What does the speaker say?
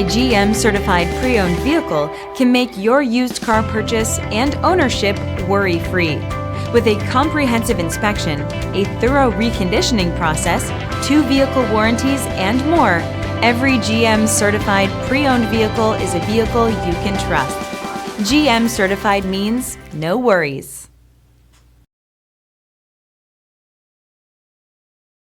a GM certified pre-owned vehicle can make your used car purchase and ownership worry-free. With a comprehensive inspection, a thorough reconditioning process, 2 vehicle warranties, and more, every GM certified pre-owned vehicle is a vehicle you can trust. GM certified means no worries.